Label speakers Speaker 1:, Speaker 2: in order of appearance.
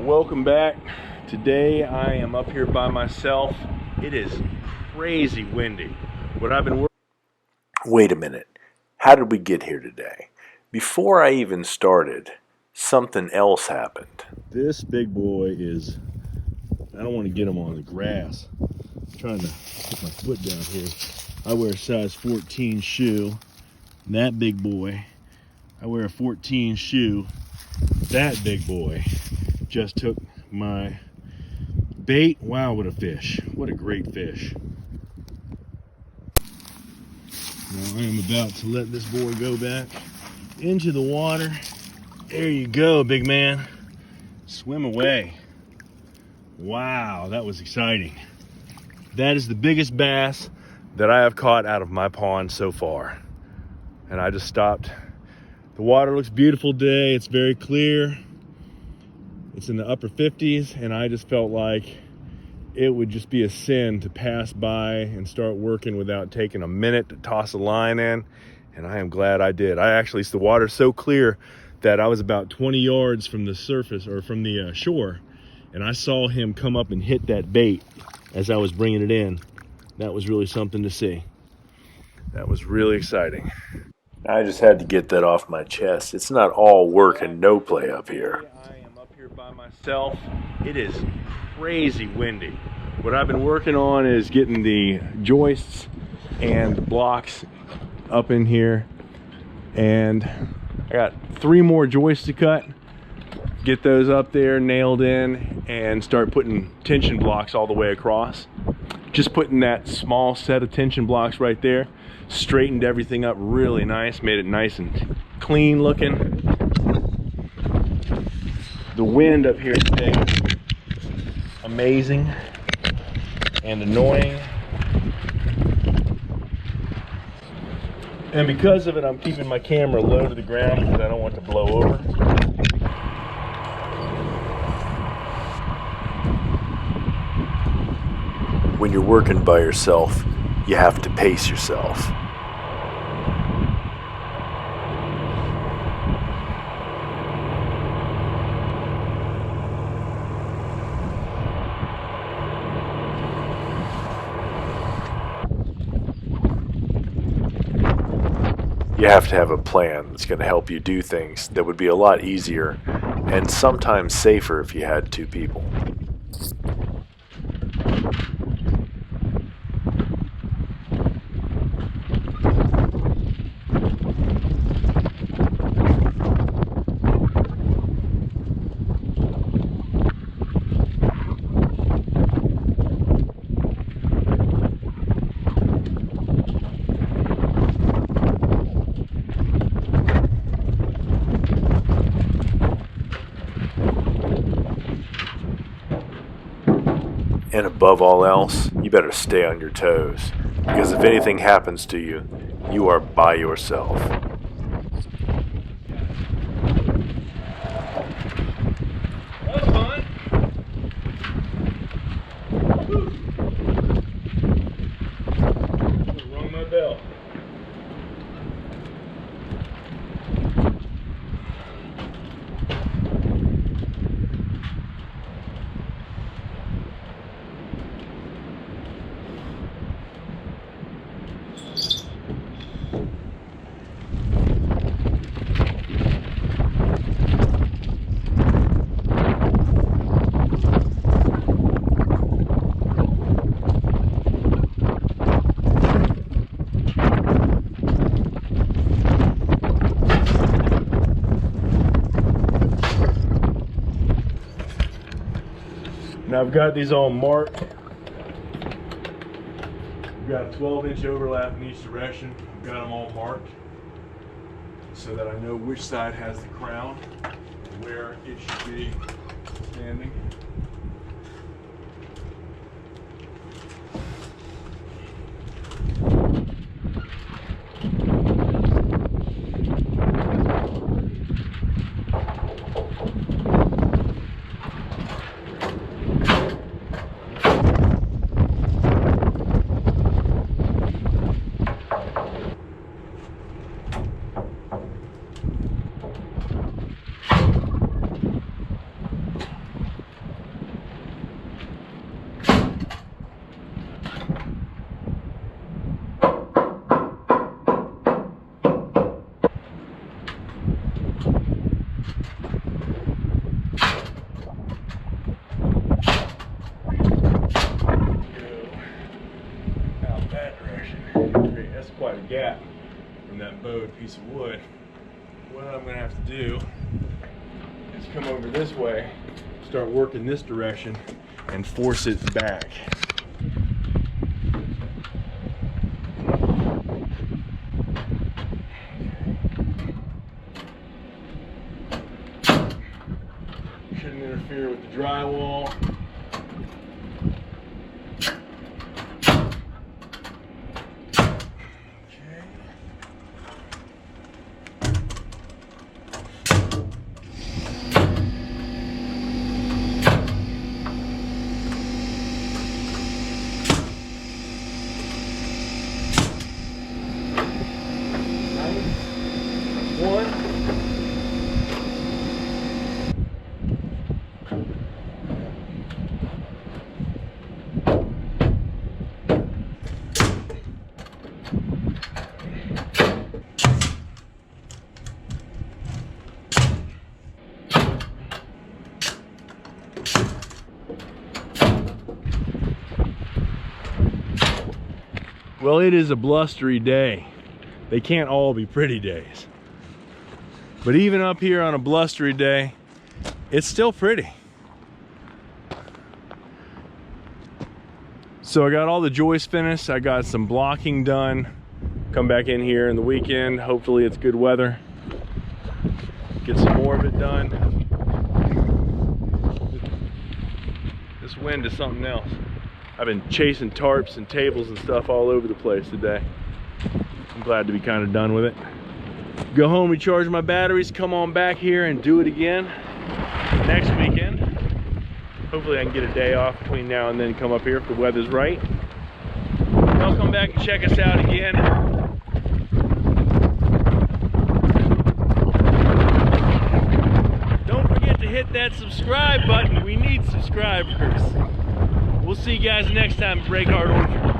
Speaker 1: welcome back. Today I am up here by myself. It is crazy windy.
Speaker 2: Wait a minute. How did we get here today? Before I even started, something else happened.
Speaker 1: This big boy is, I don't want to get him on the grass. I'm trying to put my foot down here. I wear a size 14 shoe. And that big boy, I wear a 14 shoe. That big boy just took my bait. Wow, what a fish. What a great fish. Now I am about to let this boy go back into the water. There you go, big man. Swim away. Wow, that was exciting. That is the biggest bass that I have caught out of my pond so far. And I just stopped. The water looks beautiful today. It's very clear. It's in the upper 50s, and I just felt like it would just be a sin to pass by and start working without taking a minute to toss a line in. And I am glad I did. The water's so clear that I was about 20 yards from the surface, or from the shore, and I saw him come up and hit that bait as I was bringing it in. That was really something to see. That was really exciting.
Speaker 2: I just had to get that off my chest. It's not all work and no play up here.
Speaker 1: I am up here by myself. It is crazy windy. What I've been working on is getting the joists and blocks up in here, and I got 3 more joists to cut, get those up there nailed in, and start putting tension blocks all the way across. Just putting that small set of tension blocks right there straightened everything up really nice, made it nice and clean looking. The wind up here today is amazing and annoying, and because of it I'm keeping my camera low to the ground because I don't want it to blow over.
Speaker 2: When you're working by yourself, you have to pace yourself. You have to have a plan that's going to help you do things that would be a lot easier and sometimes safer if you had 2 people. And above all else, you better stay on your toes, because if anything happens to you, you are by yourself.
Speaker 1: That was fun. Rung my bell. Now I've got these all marked. I've got a 12-inch overlap in each direction. I've got them all marked so that I know which side has the crown and where it should be standing. gap from that bowed piece of wood. What I'm gonna have to do is come over this way, start working this direction, and force it back. Shouldn't interfere with the drywall. Well, it is a blustery day. They can't all be pretty days. But even up here on a blustery day, it's still pretty. So I got all the joists finished. I got some blocking done. Come back in here in the weekend. Hopefully it's good weather. Get some more of it done. This wind is something else. I've been chasing tarps and tables and stuff all over the place today. I'm glad to be kind of done with it. Go home, recharge my batteries, come on back here and do it again next weekend. Hopefully I can get a day off between now and then, come up here if the weather's right. I'll come back and check us out again. Don't forget to hit that subscribe button. We need subscribers. We'll see you guys next time at Break Hard Orchard.